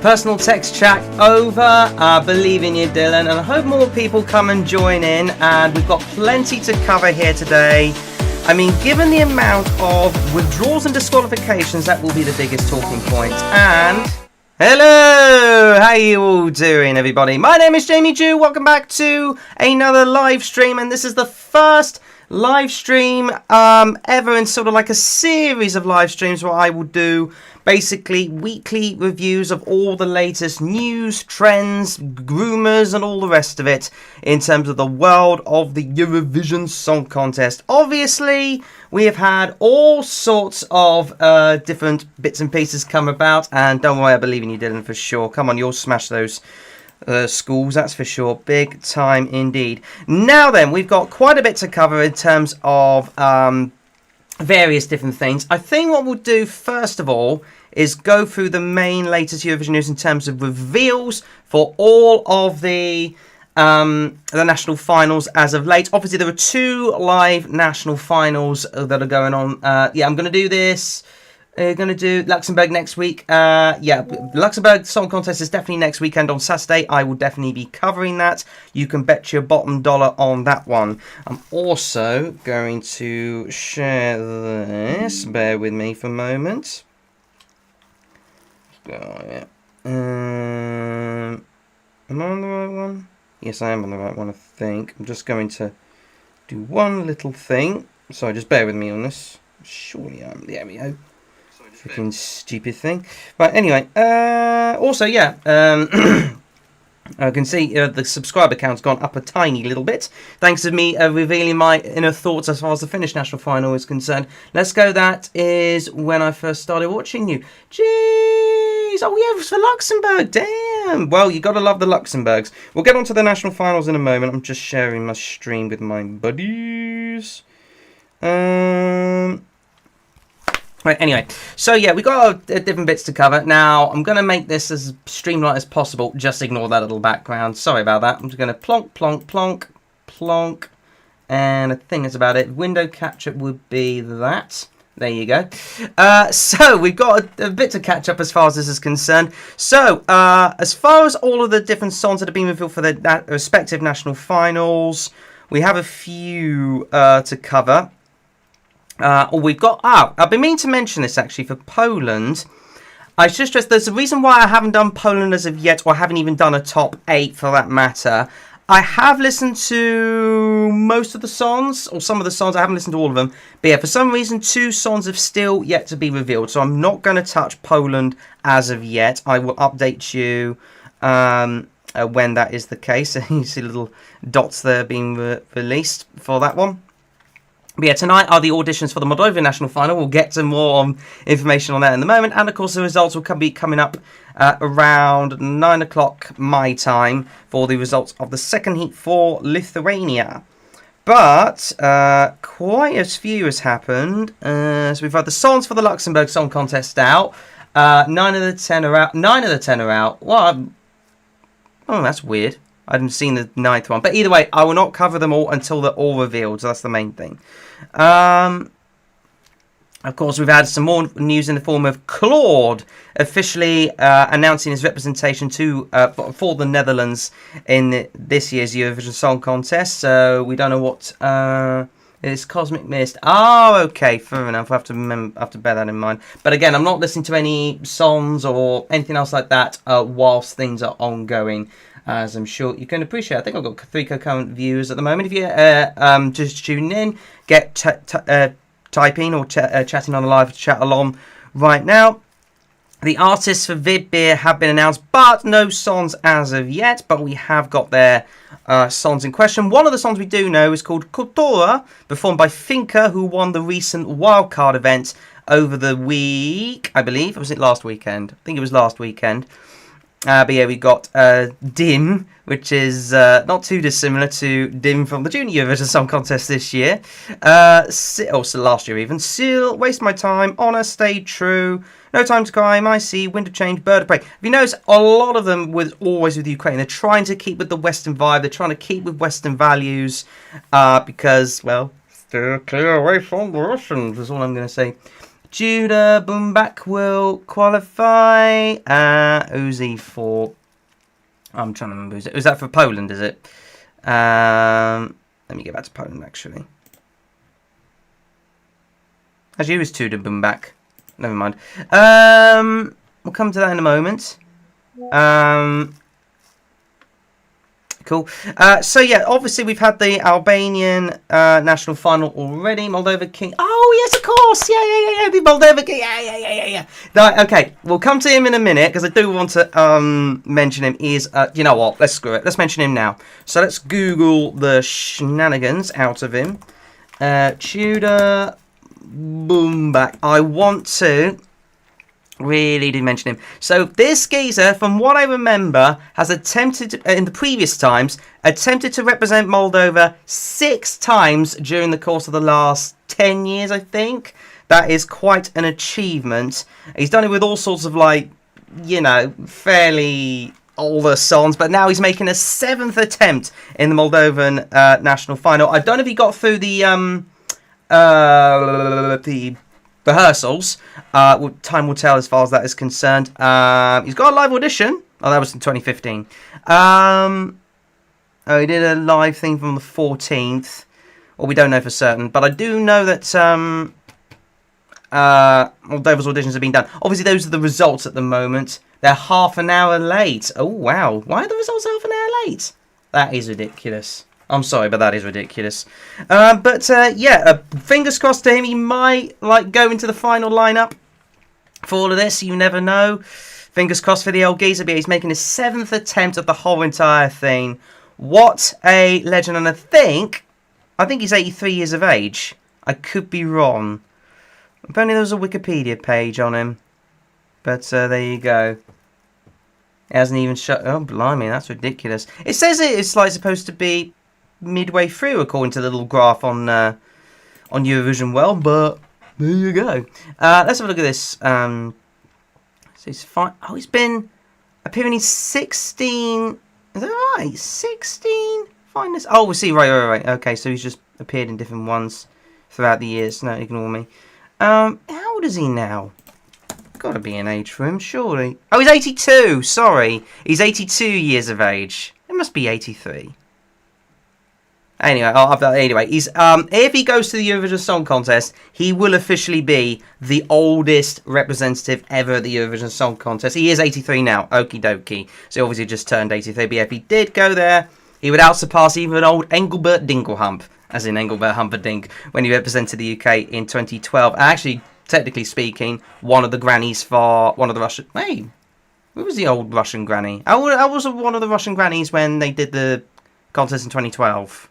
Personal text chat over. Believe in you, Dylan, and I hope more people come and join in. And we've got plenty to cover here today. I mean, given the amount of withdrawals and disqualifications, that will be the biggest talking point. And hello, how you all doing, everybody? My name is Jamie Jew. Welcome back to another live stream, and this is the first live stream ever in sort of like a series of live streams where I will do basically weekly reviews of all the latest news, trends, rumours and all the rest of it in terms of the world of the Eurovision Song Contest. Obviously, we have had all sorts of different bits and pieces come about, and don't worry, I believe in you, Dylan, for sure. Come on, you'll smash those schools, that's for sure. Big time indeed. Now then, we've got quite a bit to cover in terms of various different things. I think what we'll do first of all is go through the main latest Eurovision news in terms of reveals for all of the national finals as of late. Obviously, there are 2 live national finals that are going on. Yeah, I'm going to do this. Going to do Luxembourg next week. Yeah, Luxembourg Song Contest is definitely next weekend on Saturday. I will definitely be covering that. You can bet your bottom dollar on that one. I'm also going to share this. Bear with me for a moment. Am I on the right one? Yes, I am on the right one, I think. I'm just going to do one little thing. Sorry, just bear with me on this. Surely I'm. There we go. Freaking stupid thing. Right, anyway, also, yeah, I can see the subscriber count's gone up a tiny little bit, thanks to me revealing my inner thoughts as far as the Finnish national final is concerned. Let's go, that is when I first started watching you. Jeez, oh yeah, it was for Luxembourg, damn. Well, you gotta love the Luxembourgs. We'll get on to the national finals in a moment. I'm just sharing my stream with my buddies. Right, anyway, so yeah, we got different bits to cover. Now, I'm going to make this as streamlined as possible. Just ignore that little background. Sorry about that. I'm just going to plonk, plonk, plonk, plonk. And I think that's about it. Window capture would be that. There you go. So, we've got a bit to catch up as far as this is concerned. So, as far as all of the different songs that have been revealed for the respective national finals, we have a few to cover. We've got, I've been meaning to mention this actually for Poland. I should stress there's a reason why I haven't done Poland as of yet, or I haven't even done a top 8 for that matter. I have listened to most of the songs, or some of the songs. I haven't listened to all of them. But yeah, for some reason, 2 songs have still yet to be revealed. So I'm not going to touch Poland as of yet. I will update you when that is the case. You see little dots there being released for that one. But yeah, tonight are the auditions for the Moldova national final. We'll get to more information on that in a moment. And of course, the results will be coming up around 9 o'clock my time for the results of the second heat for Lithuania. But quite a few has happened. So we've had the songs for the Luxembourg Song Contest out. 9 of the 10 are out. 9 of the 10 are out. Well, oh, that's weird. I haven't seen the 9th one. But either way, I will not cover them all until they're all revealed. So that's the main thing. Of course, we've had some more news in the form of Claude officially announcing his representation for the Netherlands in this year's Eurovision Song Contest. So we don't know what it's Cosmic Mist. Oh, okay, fair enough. I have to bear that in mind. But again, I'm not listening to any songs or anything else like that whilst things are ongoing. As I'm sure you can appreciate. I think I've got 3 concurrent viewers at the moment. If you're just tuning in, typing or chatting on the live chat along right now. The artists for Vidbeer have been announced, but no songs as of yet. But we have got their songs in question. One of the songs we do know is called Cultura, performed by Finca, who won the recent wildcard event over the week, I believe. Or was it last weekend? I think it was last weekend. But yeah, we got Dim, which is not too dissimilar to Dim from the Junior Eurovision Song Contest this year. Also last year even. Still, Waste My Time, Honour, Stay True, No Time to Cry, My Sea, Wind of Change, Bird of Prey. If you notice, a lot of them was always with Ukraine. They're trying to keep with the Western vibe. They're trying to keep with Western values because, well, steer clear away from the Russians is all I'm going to say. Judah Boombak will qualify. Uzi for... I'm trying to remember. Is that for Poland, is it? Let me get back to Poland, actually. Actually, it was Judah Boombak. Never mind. We'll come to that in a moment. Cool. So yeah, obviously we've had the Albanian national final already. Moldova King. Oh yes, of course. Yeah. The Moldova King. Yeah. No, okay, we'll come to him in a minute because I do want to mention him. You know what? Let's screw it. Let's mention him now. So let's Google the shenanigans out of him. Tudor Boombak. I want to really did mention him. So this geezer, from what I remember, has attempted in the previous times to represent Moldova 6 times during the course of the last 10 years, I think. That is quite an achievement. He's done it with all sorts of, like, you know, fairly older songs, but now he's making a 7th attempt in the Moldovan national final. I don't know if he got through the rehearsals. Time will tell as far as that is concerned. He's got a live audition. Oh, that was in 2015. He did a live thing from the 14th. Well, we don't know for certain, but I do know that Moldova's auditions have been done. Obviously, those are the results at the moment. They're half an hour late. Oh, wow. Why are the results half an hour late? That is ridiculous. I'm sorry, but that is ridiculous. Yeah, fingers crossed to him. He might go into the final lineup for all of this. You never know. Fingers crossed for the old geezer. But he's making his 7th attempt at the whole entire thing. What a legend! And I think he's 83 years of age. I could be wrong. Apparently, there was a Wikipedia page on him. But there you go. It hasn't even shut. Oh, blimey, that's ridiculous. It says it's supposed to be midway through, according to the little graph on Eurovision Well, but there you go. Let's have a look at this. So he's fine. Oh, he's been appearing in 16. Is that right? 16 finalists. Oh, we'll see. Right. Okay, so he's just appeared in different ones throughout the years. No, ignore me. How old is he now? Got to be an age for him, surely. Oh, he's 82. Sorry, he's 82 years of age. It must be 83. Anyway, he's if he goes to the Eurovision Song Contest, he will officially be the oldest representative ever at the Eurovision Song Contest. He is 83 now, okie dokie. So he obviously just turned 83. But yeah, if he did go there, he would outsurpass even old Engelbert Dinkelhump, as in Engelbert Humperdinck, when he represented the UK in 2012. Actually, technically speaking, one of the grannies for one of the Russian. Hey, who was the old Russian granny? I was one of the Russian grannies when they did the contest in 2012.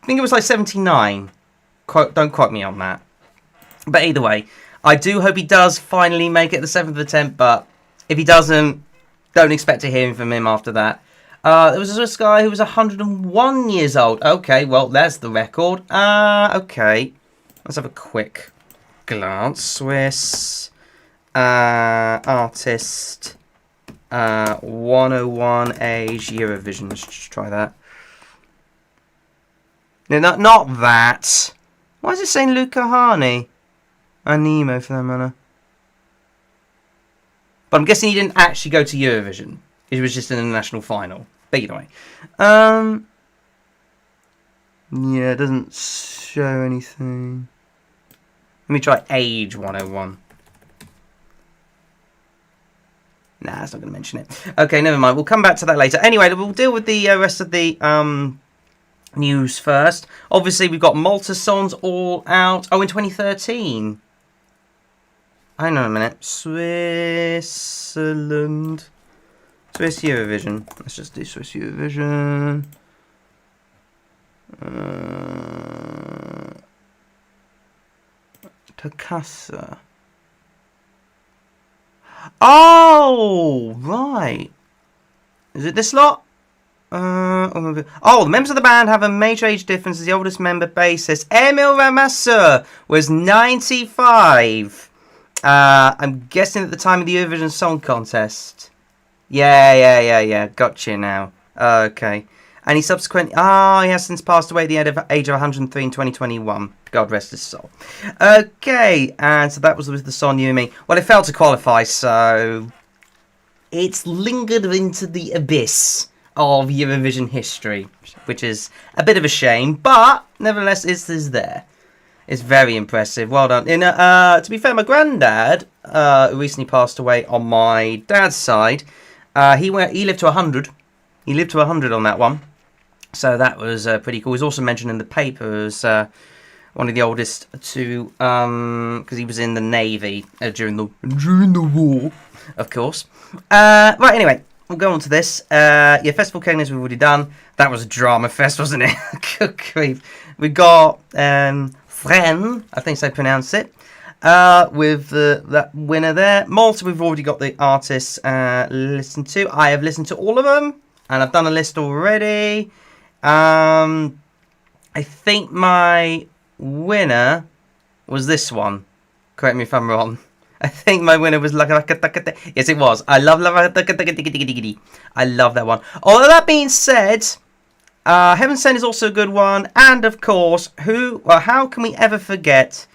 I think it was 79. Don't quote me on that. But either way, I do hope he does finally make it the 7th attempt. But if he doesn't, don't expect to hear from him after that. There was this guy who was 101 years old. Okay, well, there's the record. Okay. Let's have a quick glance. Swiss artist 101 age Eurovision. Let's just try that. No, not that. Why is it saying Luca Hani? And Nemo, for that matter. But I'm guessing he didn't actually go to Eurovision. He was just in the national final. But either way. Yeah, it doesn't show anything. Let me try age 101. Nah, it's not going to mention it. Okay, never mind. We'll come back to that later. Anyway, we'll deal with the rest of the news first. Obviously, we've got Malta songs all out. Oh, in 2013. hang on a minute. Switzerland. Swiss Eurovision. Let's just do Swiss Eurovision. Takasa. Oh, right. Is it this lot? The members of the band have a major age difference as the oldest member bassist, Emil Ramasseur, was 95. I'm guessing at the time of the Eurovision Song Contest. Yeah. Gotcha now. Okay. And he subsequently... he has since passed away at the age of 103 in 2021. God rest his soul. Okay, and so that was with the song You and Me. Well, it failed to qualify, so... It's lingered into the abyss of Eurovision history, which is a bit of a shame, but nevertheless, it is there. It's very impressive. Well done. To be fair, my granddad, who recently passed away on my dad's side, he lived to 100. He lived to 100 on that one. So that was pretty cool. He's also mentioned in the paper as one of the oldest to, because he was in the Navy during the war, of course. Right, anyway, we'll go on to this. Festival Canis we've already done. That was a drama fest, wasn't it? Good grief. We got Fren, I think so pronounce it, with that winner there. Malta, we've already got the artists listened to. I have listened to all of them, and I've done a list already. I think my winner was this one. Correct me if I'm wrong. I think my winner was yes, it was. I love I love that one. Although that being said, Heaven Sent is also a good one, and of course, how can we ever forget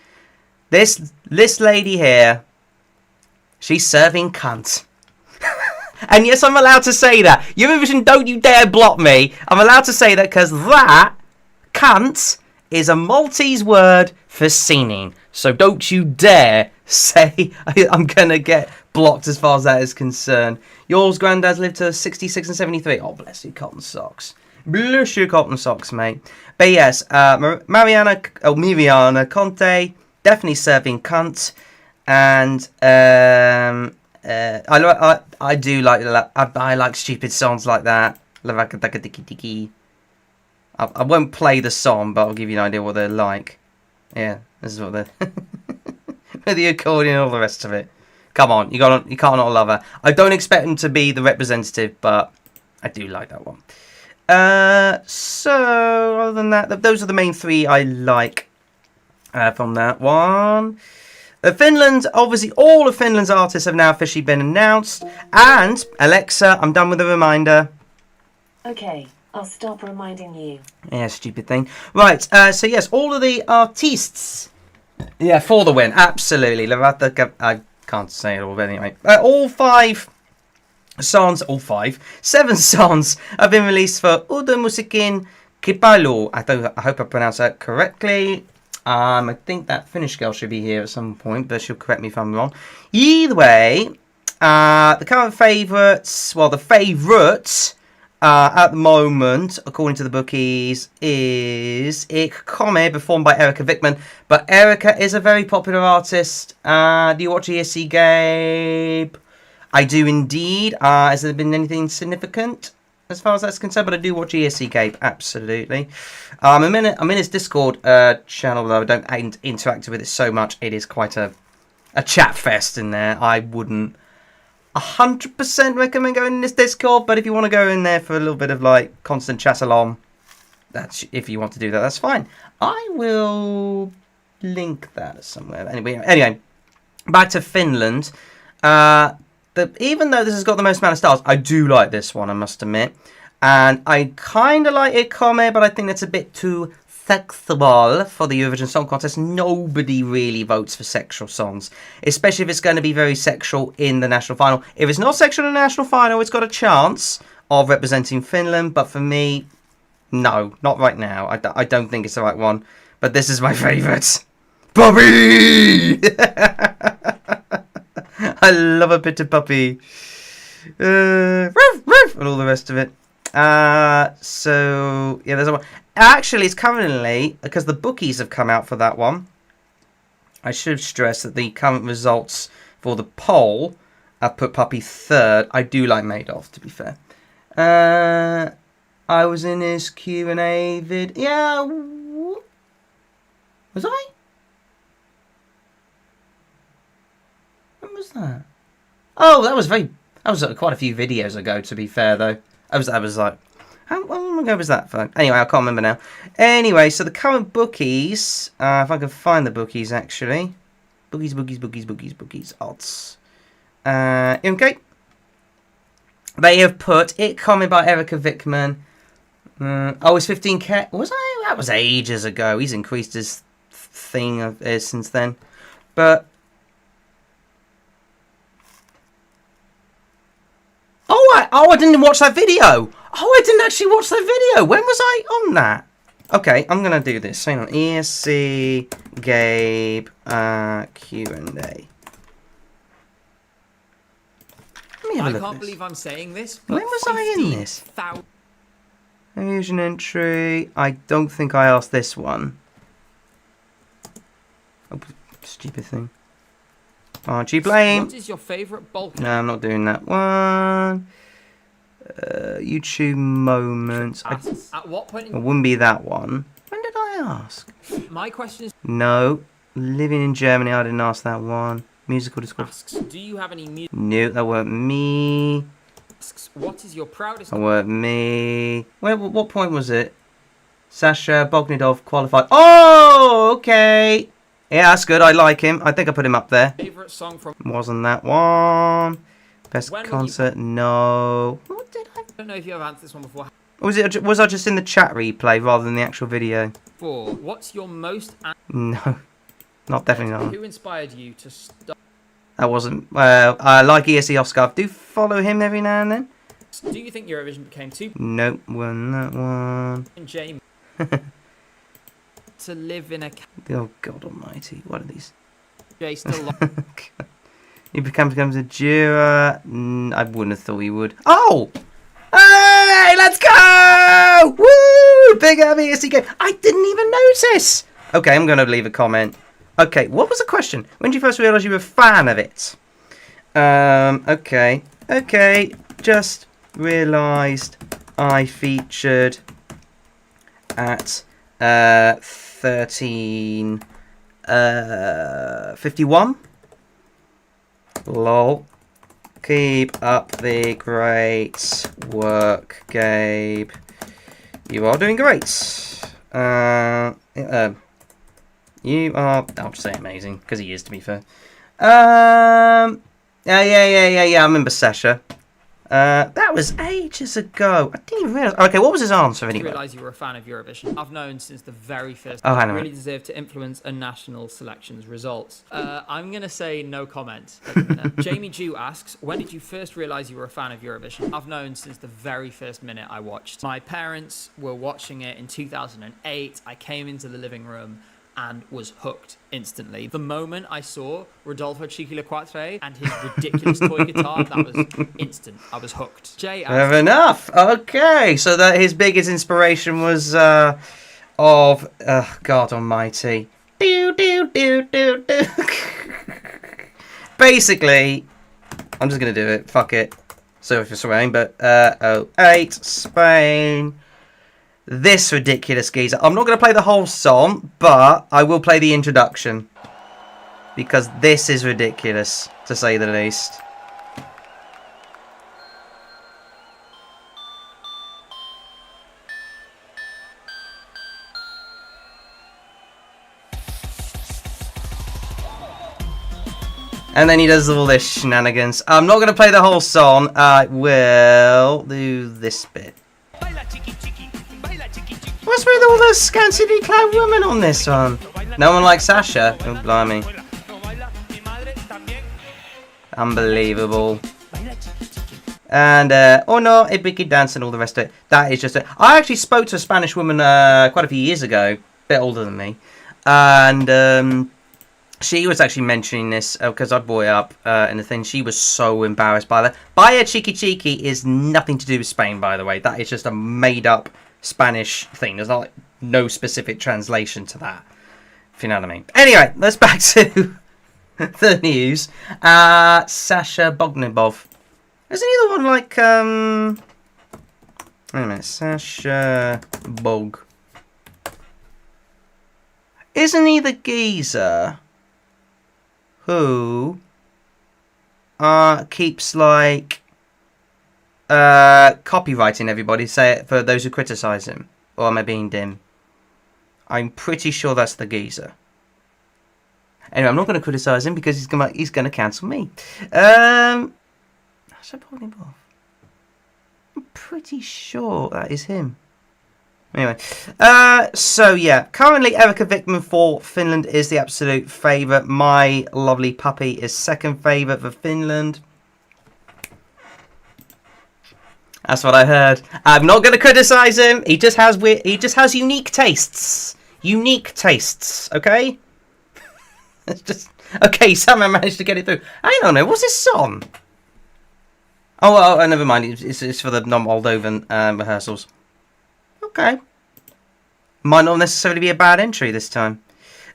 this lady here? She's serving cunt. And yes, I'm allowed to say that. Eurovision, don't you dare block me. I'm allowed to say that because that, cunt, is a Maltese word for singing. So don't you dare say I'm going to get blocked as far as that is concerned. Yours, granddad's lived to 66 and 73. Oh, bless you, cotton socks. Bless you, cotton socks, mate. But yes, Miriana Conte, definitely serving cunt. And I do like I like stupid songs like that. I won't play the song, but I'll give you an idea what they're like. Yeah, this is what they're with the accordion and all the rest of it. Come on, you can't not love her. I don't expect them to be the representative, but I do like that one. So other than that, those are the main three I like from that one. Finland, obviously all of Finland's artists have now officially been announced. And, Alexa, I'm done with the reminder. Okay, I'll stop reminding you. Yeah, stupid thing. Right, so yes, all of the artists. Yeah, for the win, absolutely. I can't say it all, but anyway. Seven songs have been released for Uuden Musiikin Kilpailu. I hope I pronounced that correctly. I think that Finnish girl should be here at some point, but she'll correct me if I'm wrong. Either way, the current favourites, well, the favourite at the moment, according to the bookies, is Ik Komme, performed by Erica Vickman. But Erica is a very popular artist. Do you watch ESC, Gabe? I do indeed. Has there been anything significant as far as that's concerned? But I do watch ESC, Gabe, absolutely. I'm in his Discord channel, though I don't interact with it so much. It is quite a chat fest in there. I wouldn't 100% recommend going in this Discord, but if you want to go in there for a little bit of like constant chat along, that's if you want to do that, that's fine. I will link that somewhere. Anyway, back to Finland. Even though this has got the most amount of stars, I do like this one, I must admit. And I kind of like Ik Komme, but I think that's a bit too sexual for the Eurovision Song Contest. Nobody really votes for sexual songs, especially if it's going to be very sexual in the national final. If it's not sexual in the national final, it's got a chance of representing Finland. But for me, no, not right now. I don't think it's the right one. But this is my favourite. Puppy! I love a bit of puppy. Roof, roof, and all the rest of it. So, yeah, there's a one. Actually, it's currently, because the bookies have come out for that one. I should stress that the current results for the poll have put Puppy third. I do like Madoff, to be fair. I was in his Q&A vid. Yeah, was I? When was that? Oh, that was quite a few videos ago. To be fair, though, I was like, how long ago was that for? Anyway, I can't remember now. Anyway, so the current bookies, if I can find the bookies actually, bookies, odds. Okay, they have put It Coming by Erica Vickman. Oh, it's 15k. Was I? That was ages ago. He's increased his thing since then, but. I didn't watch that video. I didn't actually watch that video. When was I on that? Okay, I'm gonna do this. Hang on. ESC Gabe Q&A. I can't believe I'm saying this. When was I in this? Asian entry. I don't think I asked this one. Oh, stupid thing. Aren't you blame? What is your favourite bulk? No, I'm not doing that one. YouTube moments. At what point? It wouldn't be that one. When did I ask? My question is. No. Living in Germany, I didn't ask that one. Musical discography. Do you have any music? No, that weren't me. What is your proudest? That weren't me. What point was it? Sasha Bognidov qualified. Oh, okay. Yeah, that's good. I like him. I think I put him up there. Favorite song from? Wasn't that one? Best concert? No. What did I? I don't know if you have answered this one before. Was I just in the chat replay rather than the actual video? What's your most? No, definitely not. Who inspired you to start? That wasn't. I like ESC Oscar. Do follow him every now and then. Do you think Eurovision became too? Nope, wasn't that one. Jamie. To live in a. Oh God Almighty! What are these? Jay still. He becomes a juror. I wouldn't have thought he would. Oh! Hey, let's go! Woo! Big ESC game. I didn't even notice. Okay, I'm going to leave a comment. Okay, what was the question? When did you first realise you were a fan of it? Okay. Just realised I featured at 13:51. Lol. Keep up the great work, Gabe. You are doing great. You are. I'll just say amazing because he is, to be fair. Yeah. I remember Sasha. That was ages ago. I didn't even realise. Okay, what was his answer anyway? I realised you were a fan of Eurovision. I've known since the very first. Oh, I know. Really deserved to influence a national selection's results. I'm gonna say no comment. Jamie Jew asks, when did you first realise you were a fan of Eurovision? I've known since the very first minute I watched. My parents were watching it in 2008. I came into the living room and was hooked instantly. The moment I saw Rodolfo Cheeky Le Quatre and his ridiculous toy guitar, that was instant. I was hooked. Jay, fair enough. Okay, so that his biggest inspiration was God Almighty. Basically, I'm just gonna do it. Fuck it. Sorry for swearing, but 08 Spain. This ridiculous geezer. I'm not going to play the whole song, but I will play the introduction. Because this is ridiculous, to say the least. And then he does all this shenanigans. I'm not going to play the whole song. I will do this bit. What's with all the scantily clad women on this one? No one likes Sasha. Oh, blimey. Unbelievable. And, oh no, a biggie dance and all the rest of it. That is just it. I actually spoke to a Spanish woman quite a few years ago. A bit older than me. And, she was actually mentioning this because I brought it up in the thing. She was so embarrassed by that. Baya Cheeky is nothing to do with Spain, by the way. That is just a made-up Spanish thing. There's not no specific translation to that. If you know what I mean. Anyway, let's back to the news. Sasha Bogdanov. Isn't he the one like, wait a minute, Sasha Bog. Isn't he the geezer who keeps like copywriting everybody, say it for those who criticise him? Or am I being dim? I'm pretty sure that's the geezer. Anyway, I'm not going to criticise him because he's going to cancel me. I'm pretty sure that is him. Anyway, so yeah, currently Erika Vikman for Finland is the absolute favourite. My lovely puppy is second favourite for Finland. That's what I heard. I'm not going to criticise him. He just has unique tastes. Unique tastes. Okay. It's just okay. Somehow managed to get it through. I don't know. What's this song? Oh, never mind. It's for the non-Moldovan rehearsals. Okay. Might not necessarily be a bad entry this time.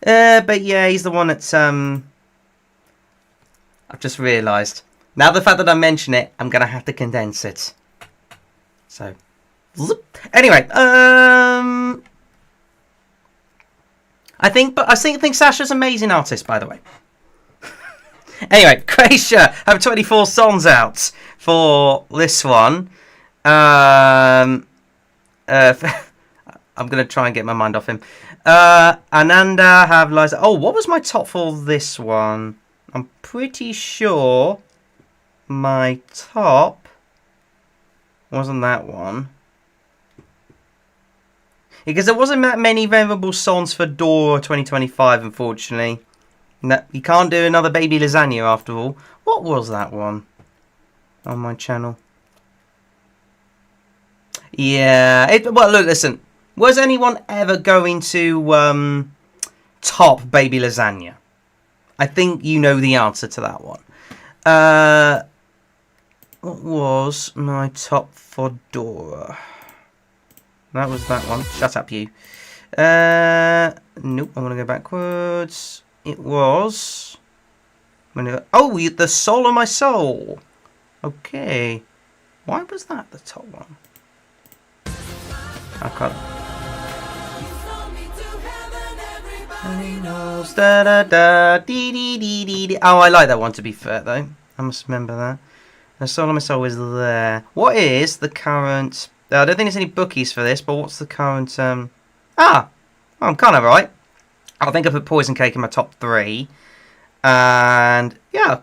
But yeah, he's the one that's I've just realised. Now the fact that I mention it, I'm gonna have to condense it. So anyway, I think Sasha's an amazing artist, by the way. Anyway, Croatia have 24 songs out for this one. I'm going to try and get my mind off him. Ananda have Liza. Oh, what was my top for this one? I'm pretty sure my top wasn't that one. Because there wasn't that many memorable songs for Dora 2025, unfortunately. No, you can't do another Baby Lasagna after all. What was that one on my channel? Yeah, well, look, listen. Was anyone ever going to top Baby Lasagna? I think you know the answer to that one. What was my top for Dora? That was that one. Shut up, you. Nope, I'm going to go backwards. It was... Oh, The Soul of My Soul. Okay. Why was that the top one? I can't... Oh, I like that one, to be fair, though. I must remember that. The Soul of My Soul is there. What is the current... I don't think there's any bookies for this, but what's the current... well, I'm kind of right. I think I put Poison Cake in my top 3. And, yeah.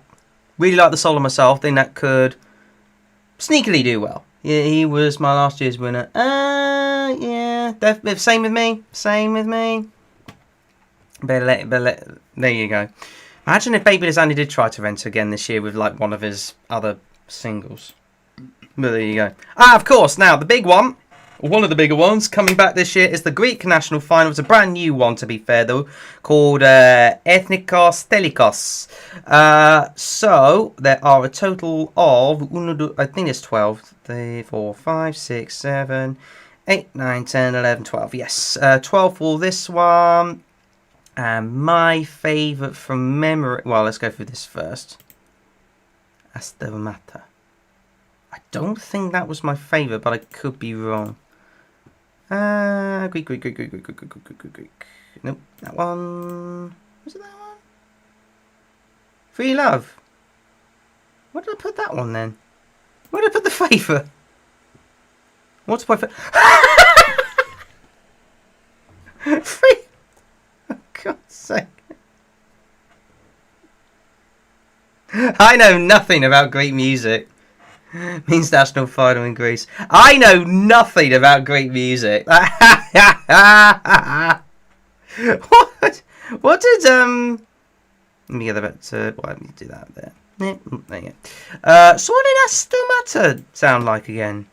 Really like The Soul of Myself. Think that could sneakily do well. Yeah, he was my last year's winner. Yeah. Same with me. Same with me. There you go. Imagine if Baby Lasagna did try to enter again this year with, like, one of his other singles. But there you go. Of course. Now, the big one. One of the bigger ones coming back this year is the Greek national final. It's a brand new one, to be fair, though, called Ethnikos Telikos. So there are a total of, I think it's 12. 3, 4, 5, 6, 7, 8, 9, 10, 11, 12. Yes, 12 for this one. And my favourite from memory... Well, let's go through this first. Astermata. I don't think that was my favourite, but I could be wrong. Greek. Nope, that one. Was it that one? Free Love. Where did I put that one then? Where did I put the favourite? What's my favourite? Free. Oh, God's sake. I know nothing about Greek music. Means national final in Greece. I know nothing about Greek music. What did let me get a bit. Let me do that there. There you go. So what did Astomata sound like again?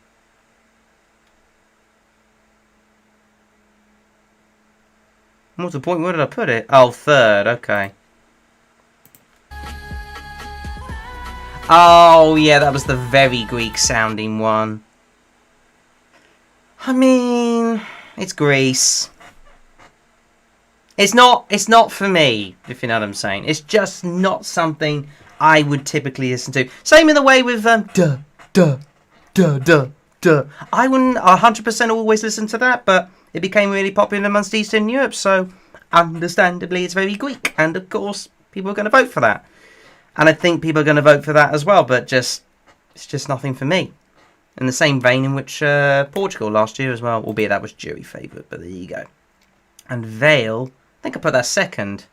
What's the point? Where did I put it? Oh, third. Okay. Oh, yeah, that was the very Greek-sounding one. I mean, it's Greece. It's not for me, if you know what I'm saying. It's just not something I would typically listen to. Same in the way with duh, duh, duh, duh, duh. I wouldn't 100% always listen to that, but it became really popular amongst Eastern Europe, so understandably it's very Greek, and of course people are going to vote for that. And I think people are going to vote for that as well, but it's just nothing for me. In the same vein in which Portugal last year as well, albeit that was jury favourite, but there you go. And Vale, I think I put that second.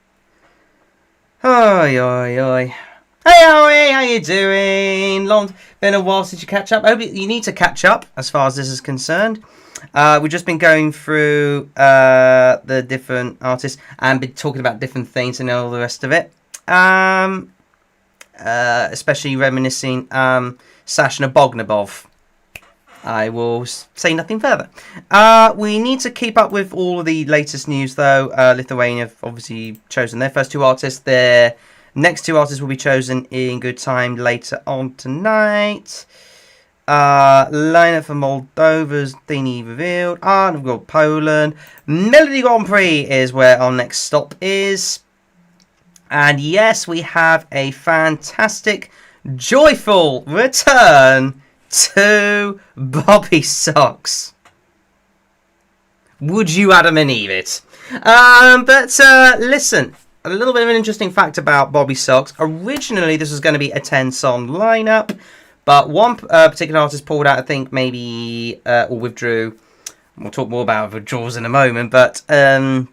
Oi, oi, oi. Hey, Oi, how you doing? Been a while since you catch up. I hope you need to catch up as far as this is concerned. We've just been going through the different artists and been talking about different things and all the rest of it. Especially reminiscing Sashna Bognabov. I will say nothing further. We need to keep up with all of the latest news, though. Lithuania have obviously chosen their first two artists. Their next two artists will be chosen in good time later on tonight. Lineup for Moldova's Dini revealed. We've got Poland. Melody Grand Prix is where our next stop is. And yes, we have a fantastic, joyful return to Bobby Socks. Would you Adam and Eve it? Listen, a little bit of an interesting fact about Bobby Socks. Originally, this was going to be a 10-song lineup, but one particular artist pulled out, I think, maybe, or withdrew. We'll talk more about withdrawals in a moment, but he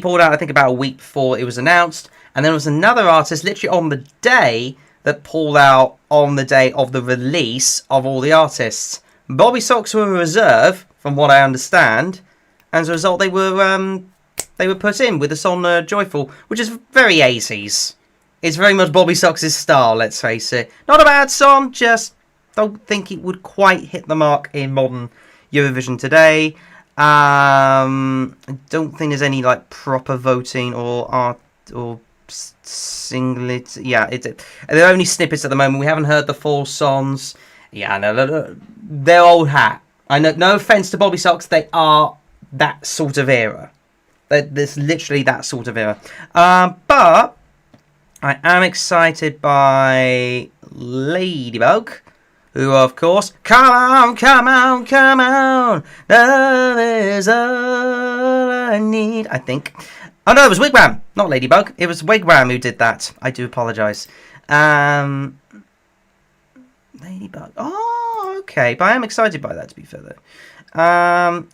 pulled out, I think, about a week before it was announced. And then there was another artist, literally on the day, that pulled out on the day of the release of all the artists. Bobby Socks were a reserve, from what I understand. And as a result, they were put in with the song Joyful, which is very 80s. It's very much Bobby Socks' style, let's face it. Not a bad song, just don't think it would quite hit the mark in modern Eurovision today. I don't think there's any like proper voting or singlet. Yeah, they're only snippets at the moment. We haven't heard the full songs. Yeah, no, they're old hat. I know. No offense to Bobby Socks, they are that sort of era. There's literally that sort of era. But I am excited by Ladybug, who, of course, come on, come on, come on, love is all I need, I think. Oh, no, it was Wigwam, not Ladybug. It was Wigwam who did that. I do apologise. Ladybug. Oh, okay. But I am excited by that, to be fair, though.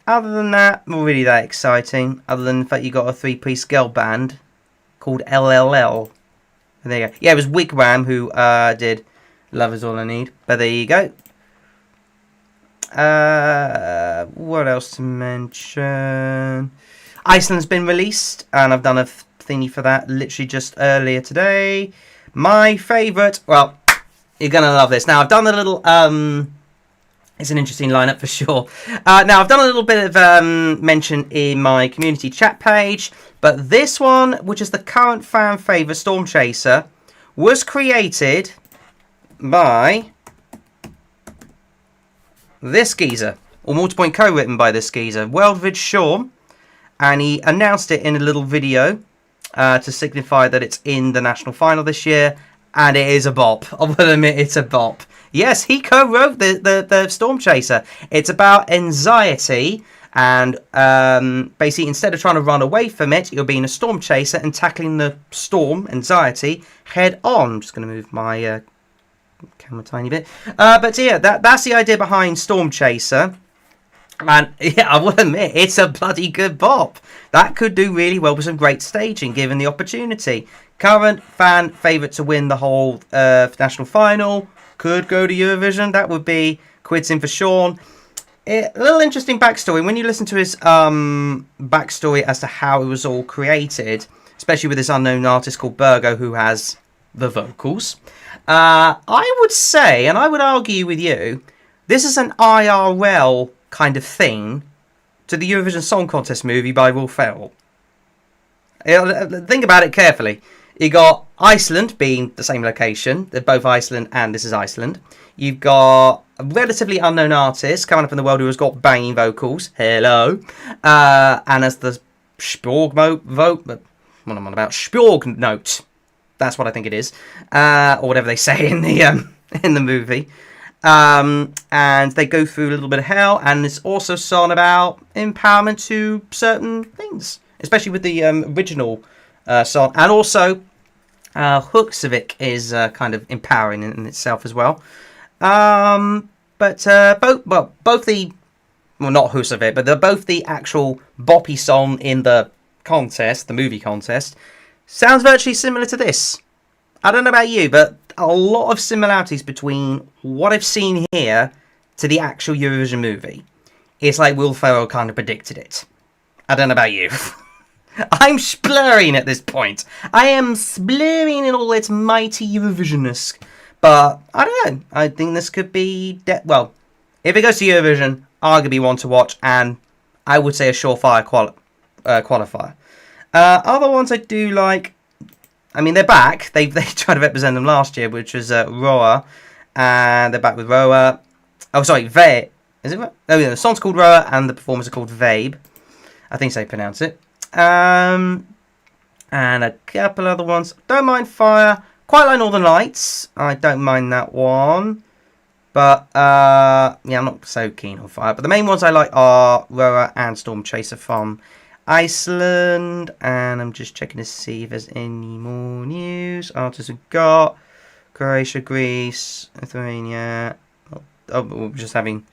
Other than that, not really that exciting. Other than the fact you got a three-piece girl band called LLL. And there you go. Yeah, it was Wigwam who did Love Is All I Need. But there you go. What else to mention? Iceland's been released, and I've done a thingy for that literally just earlier today. My favourite, well, you're going to love this. Now, I've done a little, it's an interesting lineup for sure. Now, I've done a little bit of mention in my community chat page, but this one, which is the current fan favourite, Storm Chaser, was created by this geezer, or Multipoint co-written by this geezer, Worldvid Shaw. And he announced it in a little video to signify that it's in the national final this year. And it is a bop. I will admit it's a bop. Yes, he co-wrote the Storm Chaser. It's about anxiety. And basically, instead of trying to run away from it, you're being a storm chaser and tackling the storm, anxiety, head on. I'm just going to move my camera a tiny bit. But yeah, that's the idea behind Storm Chaser. And yeah, I will admit, it's a bloody good bop. That could do really well with some great staging, given the opportunity. Current fan favourite to win the whole national final. Could go to Eurovision. That would be Quids in for Sean. A little interesting backstory. When you listen to his backstory as to how it was all created, especially with this unknown artist called Burgo, who has the vocals, I would say, and I would argue with you, this is an IRL kind of thing to the Eurovision Song Contest movie by Will Ferrell. Think about it carefully. You got Iceland being the same location. They're both Iceland and this is Iceland. You've got a relatively unknown artist coming up in the world who has got banging vocals. Hello. And as the What am I on about? Sporg note. That's what I think it is, or whatever they say in the movie. And they go through a little bit of hell, and it's also a song about empowerment to certain things, especially with the original song, and also Huksevic is kind of empowering in itself as well. But both the not Huksevic, but both the actual boppy song in the contest, the movie contest, sounds virtually similar to this. I don't know about you, but a lot of similarities between what I've seen here to the actual Eurovision movie. It's like Will Ferrell kind of predicted it. I don't know about you. I'm splurring at this point. I am splurring in all its mighty Eurovisionness. But I don't know. I think this could be... well, if it goes to Eurovision, arguably one to watch, and I would say a surefire qualifier. Other ones I do like... I mean, they're back. They tried to represent them last year, which was Roa. And they're back with Roa. Oh, sorry, Vabe. Is it? Oh, yeah, the song's called Roa, and the performers are called Vabe. I think so they pronounce it. And a couple other ones. Don't mind Fire. Quite like Northern Lights. I don't mind that one. But, yeah, I'm not so keen on Fire. But the main ones I like are Roa and Storm Chaser from Iceland. And I'm just checking to see if there's any more news. Artists we've got Croatia, Greece, Lithuania. Oh, we're just having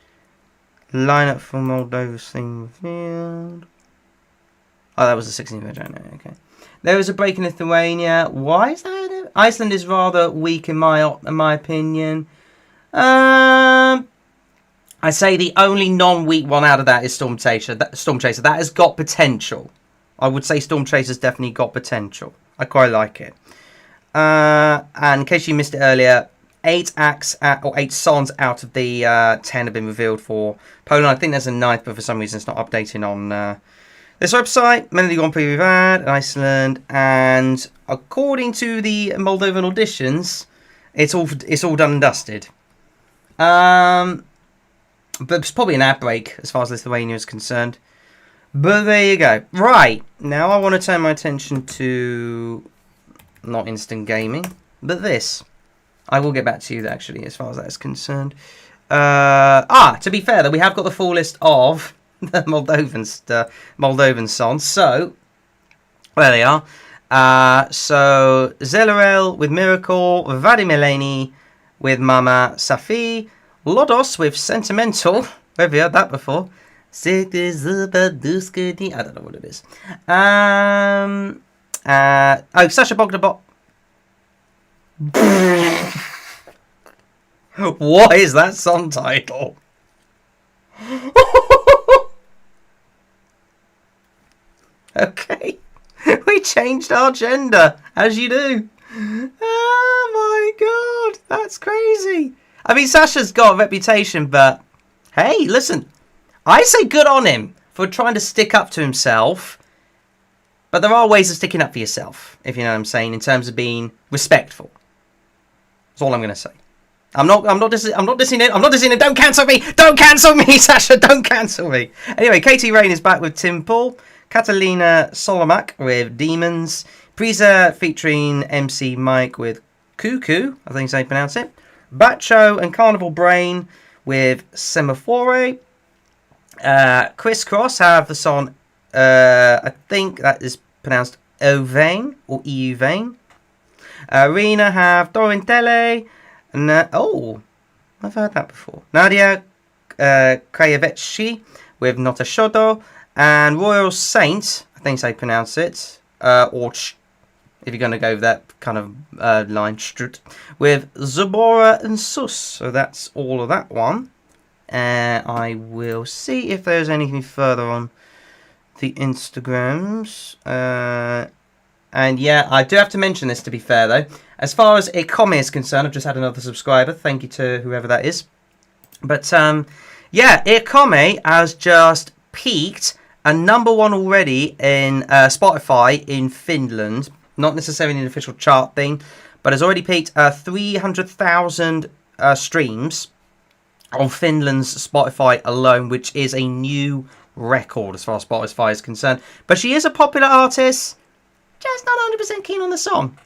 lineup for Moldova thing revealed. Oh, that was the 16th of January. Okay. There was a break in Lithuania. Why is that? Iceland is rather weak in my opinion. I say the only non-weak one out of that is Storm Chaser. That has got potential. I would say Storm Chaser's definitely got potential. I quite like it. And in case you missed it earlier, 8 songs out of the 10 have been revealed for Poland. I think there's a 9th, but for some reason it's not updating on this website. Melody Grand Prix we've had, Iceland, and according to the Moldovan auditions, it's all done and dusted. But it's probably an ad break as far as Lithuania is concerned. But there you go. Right, now I want to turn my attention to not instant gaming, but this. I will get back to you actually as far as that is concerned. To be fair though, we have got the full list of the Moldovan songs. So there they are. So Zelarel with Miracle, Vadim Eleni with Mama Safi, Lodos with Sentimental. Have you heard that before? I don't know what it is. Sasha Bogdanov. What is that song title? Okay. We changed our gender, as you do. Oh my god, that's crazy. I mean, Sasha's got a reputation, but hey, listen, I say good on him for trying to stick up to himself. But there are ways of sticking up for yourself, if you know what I'm saying, in terms of being respectful. That's all I'm going to say. I'm not dissing it. Don't cancel me. Don't cancel me, Sasha. Don't cancel me. Anyway, Katie Rain is back with Tim Paul. Catalina Solomak with Demons. Prisa featuring MC Mike with Cuckoo. I think so you pronounce it. Bacho and Carnival Brain with Semaphore. Chris Cross have the song, I think that is pronounced Ovain or Euvain. Rena have Dorintele. And, I've heard that before. Nadia Krajewecki with Not a Shodo. And Royal Saint, I think so you pronounce it. Or if you're going to go with that kind of line, with Zabora and Sus. So that's all of that one. I will see if there's anything further on the Instagrams. And yeah, I do have to mention this to be fair though. As far as Ikome is concerned, I've just had another subscriber. Thank you to whoever that is. But yeah, Ikome has just peaked a #1 already in Spotify in Finland. Not necessarily an official chart thing, but has already peaked 300,000 streams on Finland's Spotify alone, which is a new record as far as Spotify is concerned. But she is a popular artist, just not 100% keen on the song.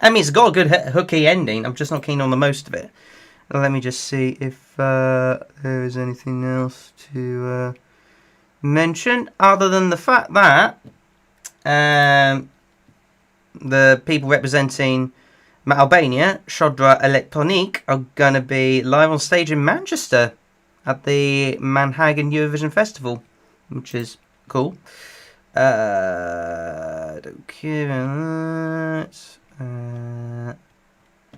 I mean, it's got a good hooky ending. I'm just not keen on the most of it. Let me just see if there is anything else to mention other than the fact that the people representing Albania, Shodra Electronique, are going to be live on stage in Manchester at the Manhattan Eurovision Festival, which is cool. Don't care.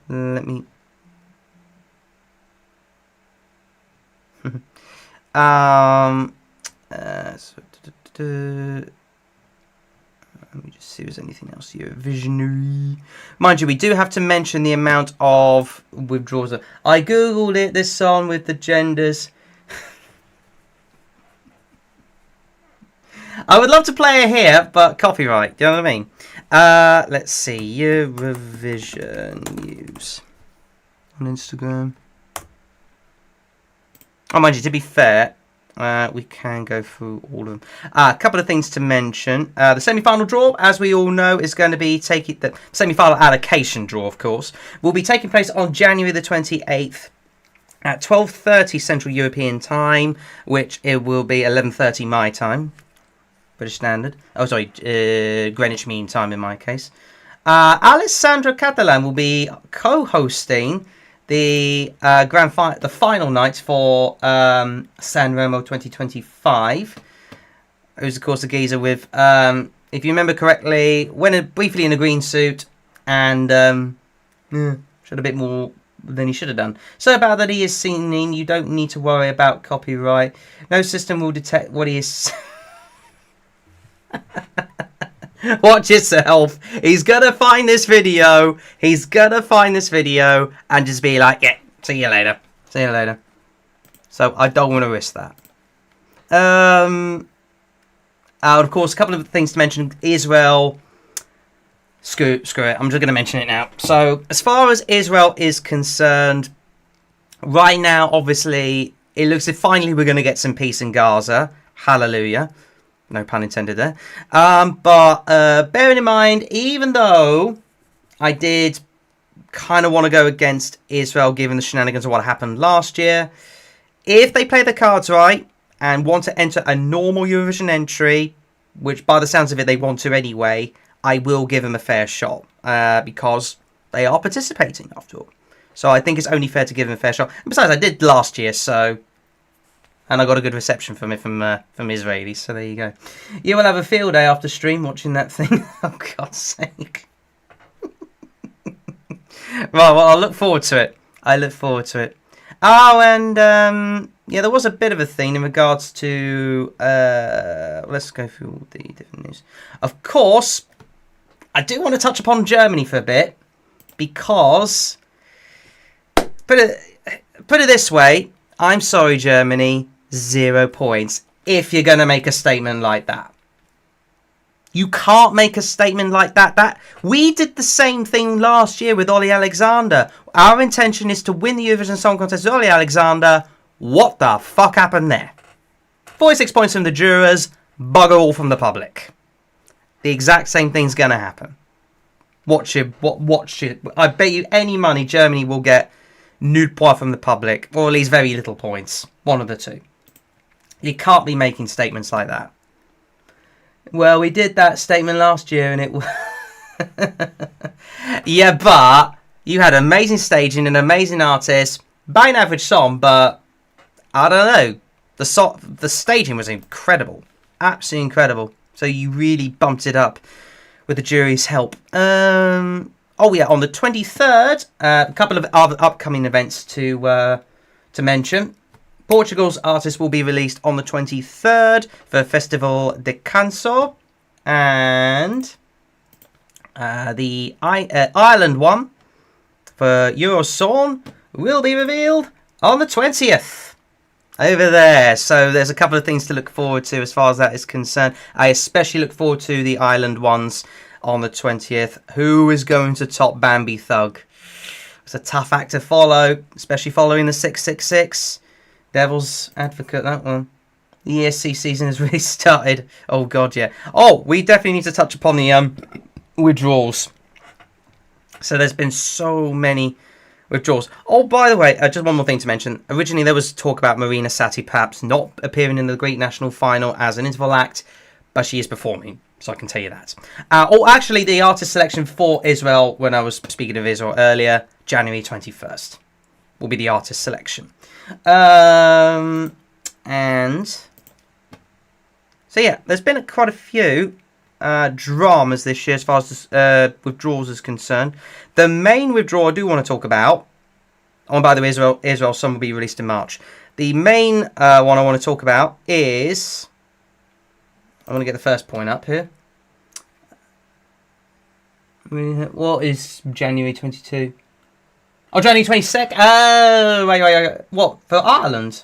Let me. Let me just see if there's anything else here. Visionary. Mind you, we do have to mention the amount of withdrawals. I googled it, this song with the genders. I would love to play it here, but copyright. Do you know what I mean? Let's see. Eurovision news on Instagram. Oh, mind you, to be fair, we can go through all of them. A couple of things to mention. The semi-final draw, as we all know, is going to be taking the semi-final allocation draw, of course, will be taking place on January the 28th at 12:30 Central European Time, which it will be 11:30 my time, British Standard. Oh, sorry, Greenwich Mean Time in my case. Alessandra Catalan will be co-hosting the the final night for Sanremo 2025. Who's of course a geezer with, if you remember correctly, went briefly in a green suit and showed a bit more than he should have done. So about that he is singing. You don't need to worry about copyright. No system will detect what he is. Watch yourself. He's gonna find this video. He's gonna find this video and just be like, yeah, see you later. See you later. So I don't want to risk that. Of course, a couple of things to mention. Israel. Screw it. I'm just gonna mention it now. So as far as Israel is concerned, right now, obviously, it looks like finally we're gonna get some peace in Gaza. Hallelujah. No pun intended there. But bearing in mind, even though I did kind of want to go against Israel given the shenanigans of what happened last year, if they play the cards right and want to enter a normal Eurovision entry, which by the sounds of it they want to anyway, I will give them a fair shot because they are participating after all. So I think it's only fair to give them a fair shot. And besides, I did last year, so... And I got a good reception from it from Israelis, so there you go. You will have a field day after stream watching that thing. Oh, God's sake. Right, well, I'll look forward to it. I look forward to it. Oh, and, yeah, there was a bit of a thing in regards to... let's go through all the different news. Of course, I do want to touch upon Germany for a bit, because... Put it this way, I'm sorry, Germany... 0 points if you're going to make a statement like that. You can't make a statement like that. We did the same thing last year with Ollie Alexander. Our intention is to win the Eurovision Song Contest with Ollie Alexander. What the fuck happened there? 46 points from the jurors, bugger all from the public. The exact same thing's going to happen. Watch it. I bet you any money Germany will get nul points from the public, or at least very little points. One of the two. You can't be making statements like that. Well, we did that statement last year and it was... Yeah, but you had amazing staging, an amazing artist, by an average song, but I don't know. The staging was incredible. Absolutely incredible. So you really bumped it up with the jury's help. Oh yeah, on the 23rd, a couple of other upcoming events to mention. Portugal's artist will be released on the 23rd for Festival de Canso, and the Ireland one for Eurosong will be revealed on the 20th over there. So there's a couple of things to look forward to as far as that is concerned. I especially look forward to the Ireland ones on the 20th. Who is going to top Bambi Thug? It's a tough act to follow, especially following the 666. Devil's Advocate, that one. The ESC season has really started. Oh god, yeah. Oh, we definitely need to touch upon the withdrawals. So there's been so many withdrawals. Oh, by the way, just one more thing to mention. Originally, there was talk about Marina Sati perhaps not appearing in the Greek national final as an interval act, but she is performing, so I can tell you that. Actually, the artist selection for Israel, when I was speaking of Israel earlier, January 21st, will be the artist selection. And so yeah, there's been quite a few dramas this year as far as withdrawals is concerned. The main withdrawal I do want to talk about, oh, by the way, Israel song will be released in March. The main one I want to talk about is, I want to get the first point up here. What is January 22? Oh, January 22nd. Oh, wait. What, for Ireland?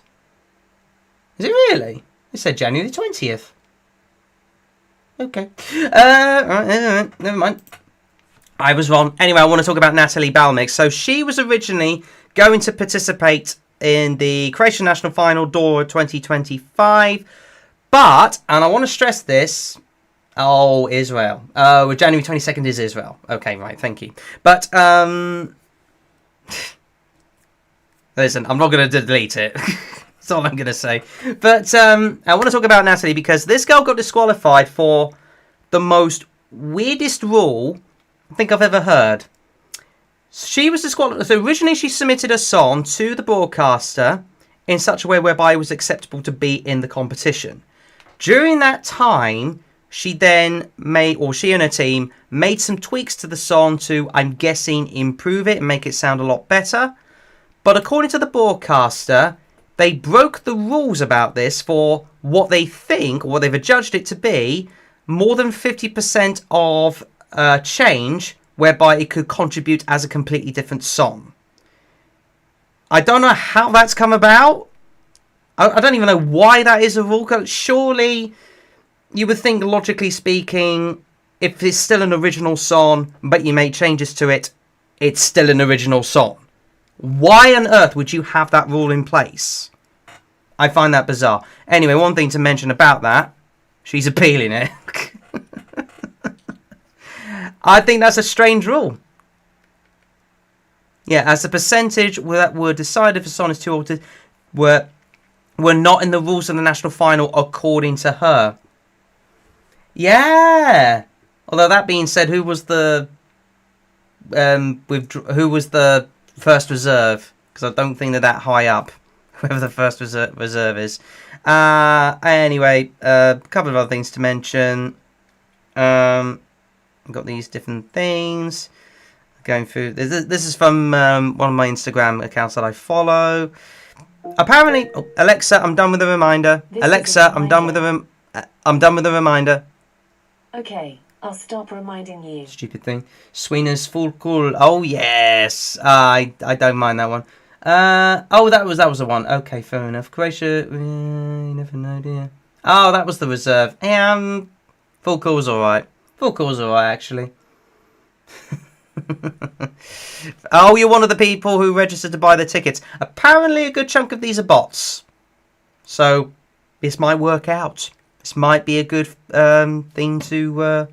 Is it really? It said January 20th. Okay. Alright, never mind. I was wrong. Anyway, I want to talk about Natalie Balmig. So she was originally going to participate in the Croatian national final Dora 2025. But, and I want to stress this, oh, Israel. January 22nd is Israel. Okay, right, thank you. But, listen, I'm not going to delete it. That's all I'm going to say. But I want to talk about Natalie because this girl got disqualified for the most weirdest rule I think I've ever heard. She was disqualified. So originally she submitted a song to the broadcaster in such a way whereby it was acceptable to be in the competition. During that time, she then made, or she and her team made some tweaks to the song to, I'm guessing, improve it and make it sound a lot better. But according to the broadcaster, they broke the rules about this for what they think, or what they've adjudged it to be, more than 50% of change, whereby it could contribute as a completely different song. I don't know how that's come about. I don't even know why that is a rule. Surely, you would think, logically speaking, if it's still an original song, but you make changes to it, it's still an original song. Why on earth would you have that rule in place? I find that bizarre. Anyway, one thing to mention about that, she's appealing it. I think that's a strange rule. Yeah, as the percentage that were decided for song is too altered were not in the rules of the national final according to her. Yeah. Although that being said, who was the first reserve? Because I don't think they're that high up. Whoever the first reserve is. Anyway, a couple of other things to mention. I've got these different things. Going through. This is from one of my Instagram accounts that I follow. Apparently, Alexa, I'm done with the reminder. Alexa, I'm done with the reminder. Okay, I'll stop reminding you. Stupid thing. Sweeney's full cool. Oh yes, I don't mind that one. That was the one. Okay, fair enough. Croatia, you never know, dear. Oh, that was the reserve. Full cool's alright. Full cool's alright, actually. Oh, you're one of the people who registered to buy the tickets. Apparently, a good chunk of these are bots. So, this might work out. This might be a good thing to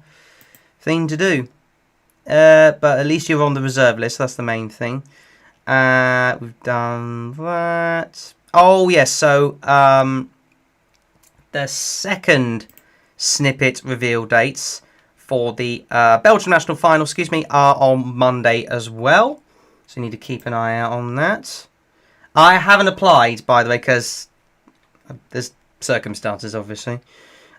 do. But at least you're on the reserve list. That's the main thing. We've done that. Oh, yes. So, the second snippet reveal dates for the Belgian national final, are on Monday as well. So you need to keep an eye out on that. I haven't applied, by the way, because there's circumstances, obviously.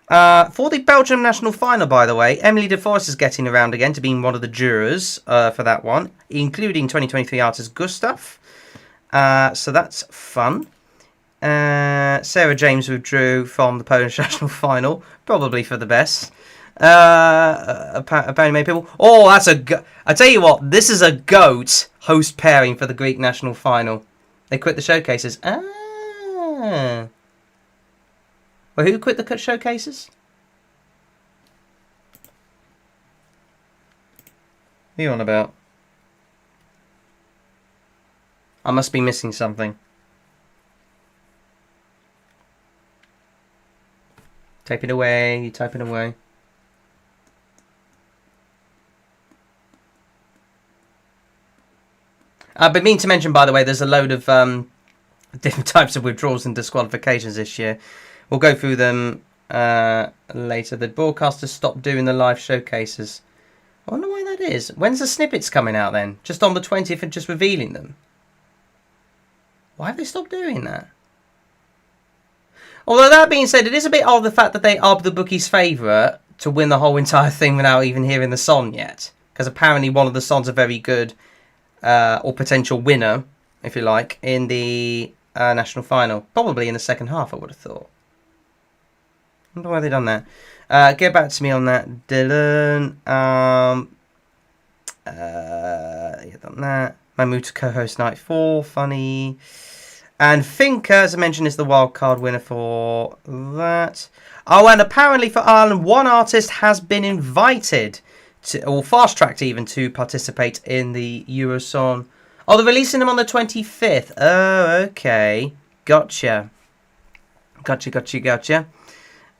For the Belgian national final, by the way, Emily de Forest is getting around again to being one of the jurors for that one, including 2023 artist Gustav. So that's fun. Sarah James withdrew from the Polish national final, probably for the best. Apparently many people. Oh, that's I tell you what, this is a GOAT host pairing for the Greek national final. They quit the showcases. Well, who quit the showcases? What are you on about? I must be missing something. Typing away, typing away. I've been meaning to mention, by the way, there's a load of different types of withdrawals and disqualifications this year. We'll go through them later. The broadcasters stopped doing the live showcases. I wonder why that is. When's the snippets coming out then? Just on the 20th and just revealing them? Why have they stopped doing that? Although that being said, it is a bit odd the fact that they are the bookies' favourite to win the whole entire thing without even hearing the song yet. Because apparently one of the songs are very good, or potential winner, if you like, in the national final. Probably in the second half, I would have thought. I wonder why they've done that. Get back to me on that, Dylan. Yeah, done that. My move to co-host night 4, funny. And Finker, as I mentioned, is the wildcard winner for that. Oh, and apparently for Ireland, one artist has been invited to, or fast-tracked even, to participate in the Eurosong. Oh, they're releasing them on the 25th. Oh, okay. Gotcha. Gotcha.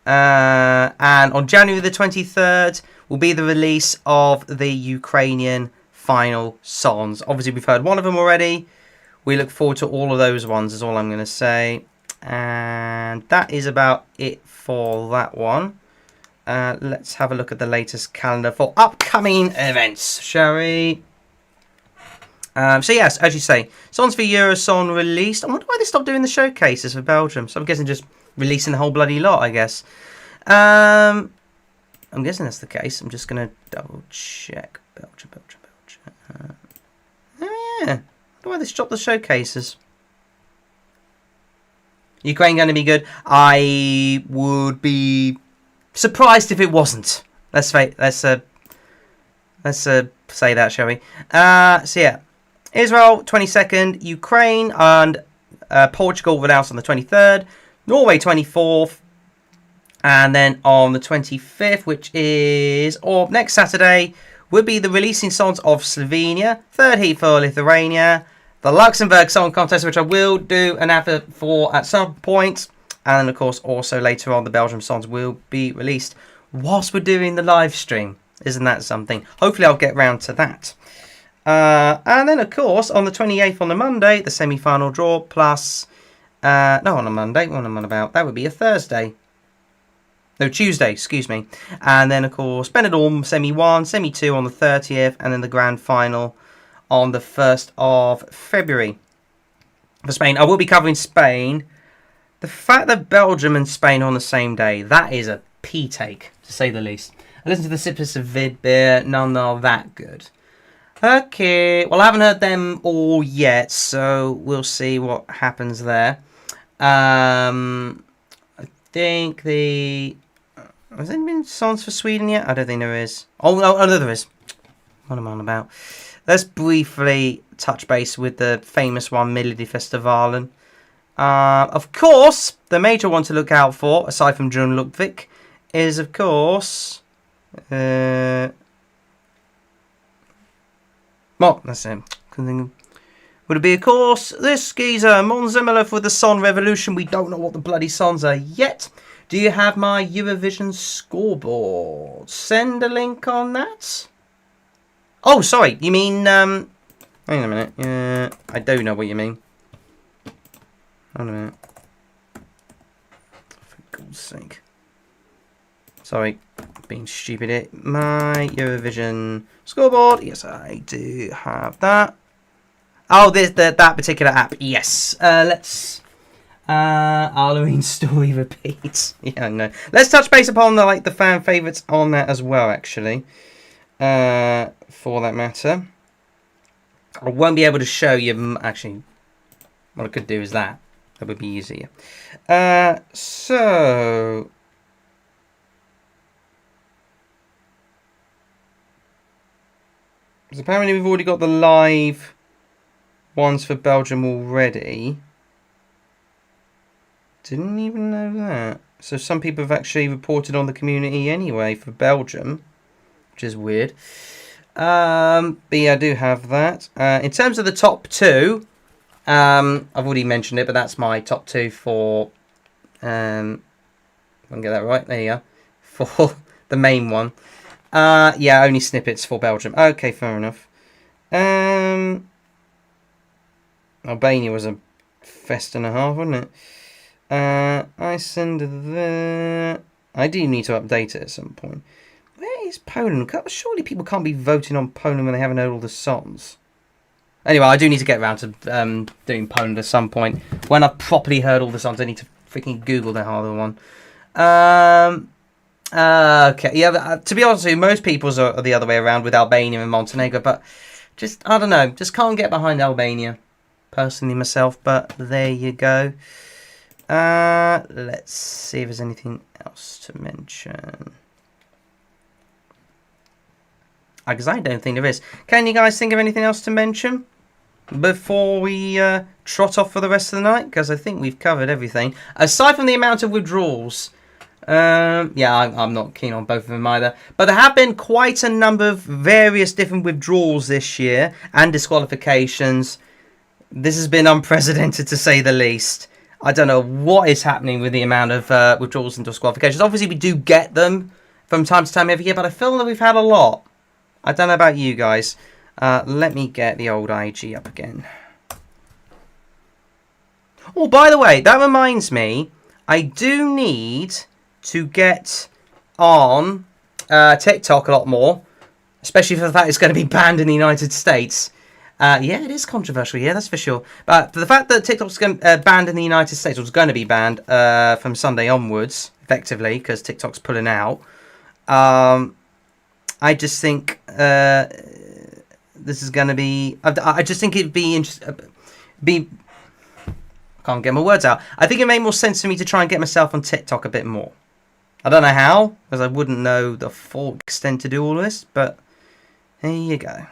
And on January the 23rd will be the release of the Ukrainian final songs. Obviously, we've heard one of them already. We look forward to all of those ones, is all I'm going to say. And that is about it for that one. Let's have a look at the latest calendar for upcoming events, shall we? So yes, as you say, songs for Eurosong released. I wonder why they stopped doing the showcases for Belgium. So I'm guessing just releasing the whole bloody lot, I guess. I'm guessing that's the case. I'm just going to double check. Belgium. Oh yeah. I wonder why they stopped the showcases. Ukraine going to be good? I would be surprised if it wasn't. Let's say that, shall we? So yeah, Israel 22nd, Ukraine and Portugal announced on the 23rd, Norway 24th, and then on the 25th, which is next Saturday, will be the releasing songs of Slovenia, third heat for Lithuania, the Luxembourg Song Contest, which I will do an effort for at some point. And, of course, also later on, the Belgium songs will be released whilst we're doing the live stream. Isn't that something? Hopefully, I'll get round to that. And then, of course, on the 28th, on the Monday, the semi-final draw, plus... no, on a Monday. What am I on about? That would be a Thursday. No, Tuesday, excuse me. And then, of course, Benidorm, semi-1, semi-2 on the 30th, and then the grand final on the 1st of February for Spain. I will be covering Spain. The fact that Belgium and Spain are on the same day, that is a pee take, to say the least. I listened to the Sippers of Vid Beer, none are that good. Okay, well, I haven't heard them all yet, so we'll see what happens there. I think has there been songs for Sweden yet? I don't think there is. Oh, no, there is. What am I on about? Let's briefly touch base with the famous one, Melodifestivalen. Of course, the major one to look out for, aside from John Ludwig, is, of course... well, that's it. Would it be, of course, this geezer, Mons Zimmerler with the Song Revolution. We don't know what the bloody songs are yet. Do you have my Eurovision scoreboard? Send a link on that. Oh, sorry. You mean, hang on a minute. I do know what you mean. Hold on a minute. For God's sake. Sorry. Being stupid here. My Eurovision scoreboard. Yes, I do have that. Oh, that particular app. Yes. Let's... Halloween story repeats. Yeah, no. Let's touch base upon the fan favourites on that as well, actually. For that matter. I won't be able to show you... Actually, what I could do is that. That would be easier. So... Because apparently we've already got the live ones for Belgium already. Didn't even know that. So some people have actually reported on the community anyway for Belgium, which is weird. But yeah, I do have that. In terms of the top two, I've already mentioned it, but that's my top two for... well, I can get that right. There you go. For the main one. Yeah, only snippets for Belgium. Okay, fair enough. Albania was a fest and a half, wasn't it? Iceland there. I do need to update it at some point. Where is Poland? Surely people can't be voting on Poland when they haven't heard all the songs. Anyway, I do need to get around to doing Poland at some point. When I've properly heard all the songs, I need to freaking Google the harder one. Okay, yeah, to be honest with you, most people's are the other way around with Albania and Montenegro, but just, I don't know, just can't get behind Albania, personally myself, but there you go. Let's see if there's anything else to mention. Because I don't think there is. Can you guys think of anything else to mention before we trot off for the rest of the night? Because I think we've covered everything. Aside from the amount of withdrawals. Yeah, I'm not keen on both of them either. But there have been quite a number of various different withdrawals this year and disqualifications. This has been unprecedented to say the least. I don't know what is happening with the amount of withdrawals and disqualifications. Obviously, we do get them from time to time every year, but I feel that we've had a lot. I don't know about you guys. Let me get the old IG up again. Oh, by the way, that reminds me, I do need to get on TikTok a lot more, especially for the fact it's going to be banned in the United States. Yeah, it is controversial, yeah, that's for sure. But for the fact that TikTok's banned in the United States, or it's going to be banned from Sunday onwards, effectively, because TikTok's pulling out, I just think this is going to be... I just think it'd be interesting... Can't get my words out. I think it made more sense for me to try and get myself on TikTok a bit more. I don't know how, because I wouldn't know the full extent to do all this, but there you go.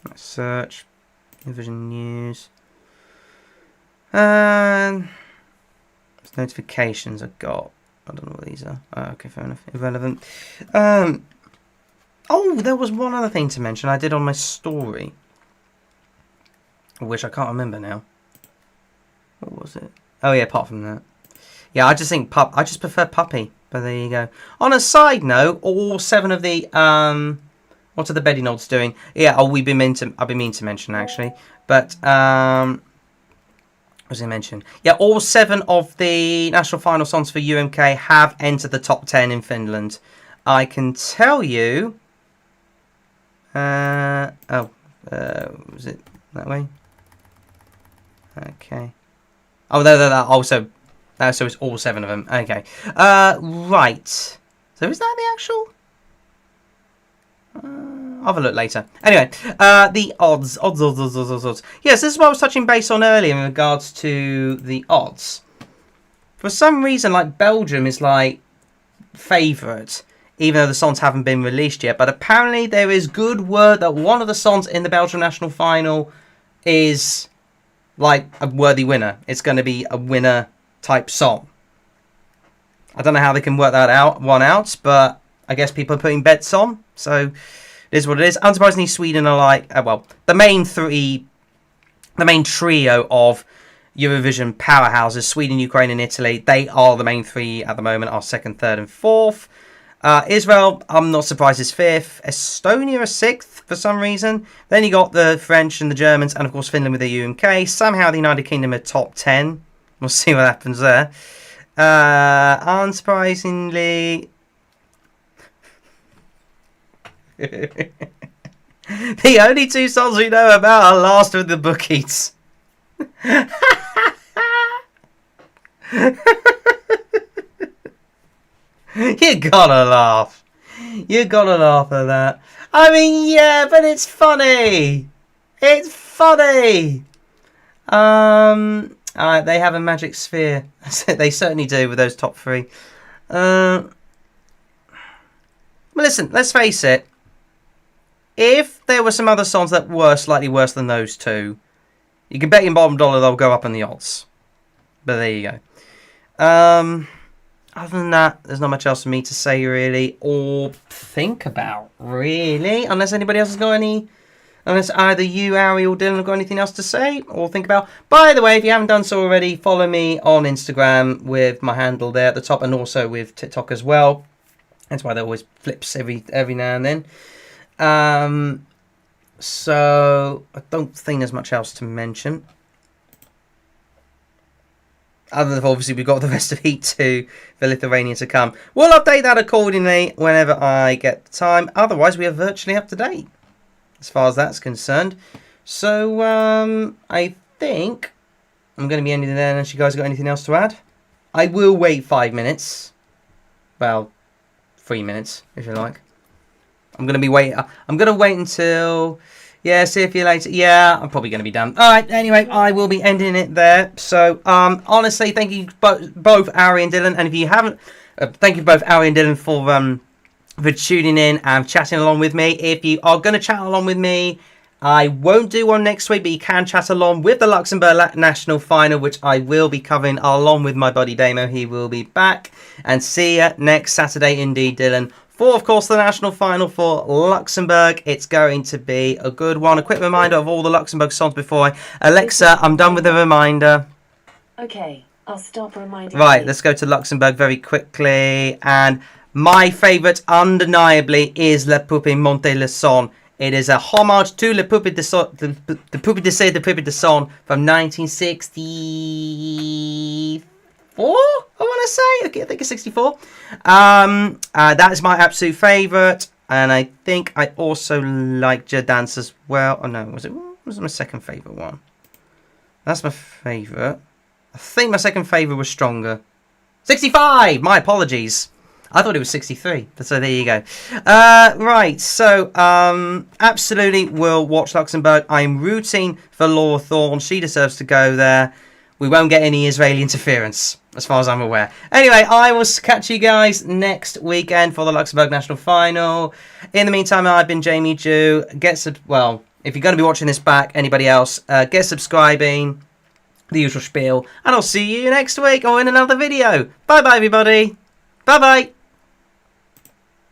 Let's search Eurovision news. Notifications I've got. I don't know what these are. Oh, okay, fair enough. Irrelevant. Oh, there was one other thing to mention I did on my story, which I can't remember now. What was it? Oh yeah, apart from that. Yeah, I just think I just prefer Puppy. But there you go. On a side note, all 7 of the what are the Betty Nods doing? Yeah, I've been meaning to mention actually. But what was I mention? Yeah, all 7 of the national final songs for UMK have entered the top 10 in Finland. I can tell you. Was it that way? Okay. Oh, no. Also. So it's all 7 of them. Okay. Right. So is that the actual? I'll have a look later. Anyway, the odds. Yes, this is what I was touching base on earlier in regards to the odds. For some reason, like, Belgium is, like, favourite, even though the songs haven't been released yet. But apparently there is good word that one of the songs in the Belgium national final is, like, a worthy winner. It's going to be a winner type song. I don't know how they can work that out, but I guess people are putting bets on, so it is what it is. Unsurprisingly, Sweden are like, the main trio of Eurovision powerhouses, Sweden, Ukraine and Italy, they are the main 3 at the moment, are 2nd, 3rd and 4th. Israel, I'm not surprised, is 5th. Estonia is 6th for some reason. Then you got the French and the Germans, and of course Finland with the UMK. Somehow the United Kingdom are top 10. We'll see what happens there. Unsurprisingly, the only 2 songs we know about are Last with the Bookies. You gotta laugh. You gotta laugh at that. I mean, yeah, but it's funny. It's funny. They have a magic sphere. They certainly do with those top 3. Well, listen, let's face it. If there were some other songs that were slightly worse than those 2, you can bet your bottom dollar they'll go up in the odds. But there you go. Other than that, there's not much else for me to say, really, or think about, really. Unless anybody else has got any Unless either you, Ari, or Dylan have got anything else to say or think about. By the way, if you haven't done so already, follow me on Instagram with my handle there at the top, and also with TikTok as well. That's why that always flips every now and then. So I don't think there's much else to mention. Other than obviously we've got the rest of Heat 2 for Lithuania to come. We'll update that accordingly whenever I get the time. Otherwise, we are virtually up to date as far as that's concerned. So I think I'm going to be ending there unless you guys got anything else to add. I will wait 5 minutes. Well, 3 minutes if you like. I'm going to wait until... Yeah, see if you later. Yeah, I'm probably going to be done. All right, anyway, I will be ending it there. So, honestly, thank you both Ari and Dylan. And if you haven't, thank you both Ari and Dylan for tuning in and chatting along with me. If you are going to chat along with me, I won't do one next week, but you can chat along with the Luxembourg National Final, which I will be covering along with my buddy Damo. He will be back. And see you next Saturday indeed, Dylan. For, of course, the national final for Luxembourg. It's going to be a good one. A quick reminder of all the Luxembourg songs before Alexa, I'm done with the reminder. Okay, I'll stop reminding Right, you. let's go to Luxembourg very quickly. And my favourite, undeniably, is Le Poupée Monte le Son. It is a homage to Le Poupée de Son, the Poupée de Say, the Poupée de Son from 1964. I want to say. Okay, I think it's 64. That is my absolute favourite, and I think I also like Je Dance as well. Oh no, was my second favourite one? That's my favourite. I think my second favourite was Stronger. 65. My apologies. I thought it was 63. So there you go. Right. So absolutely, will watch Luxembourg. I'm rooting for Laura Thorne. She deserves to go there. We won't get any Israeli interference, as far as I'm aware. Anyway, I will catch you guys next weekend for the Luxembourg National Final. In the meantime, I've been Jamie Jew. Well, if you're going to be watching this back, anybody else, get subscribing, the usual spiel, and I'll see you next week or in another video. Bye-bye, everybody. Bye-bye.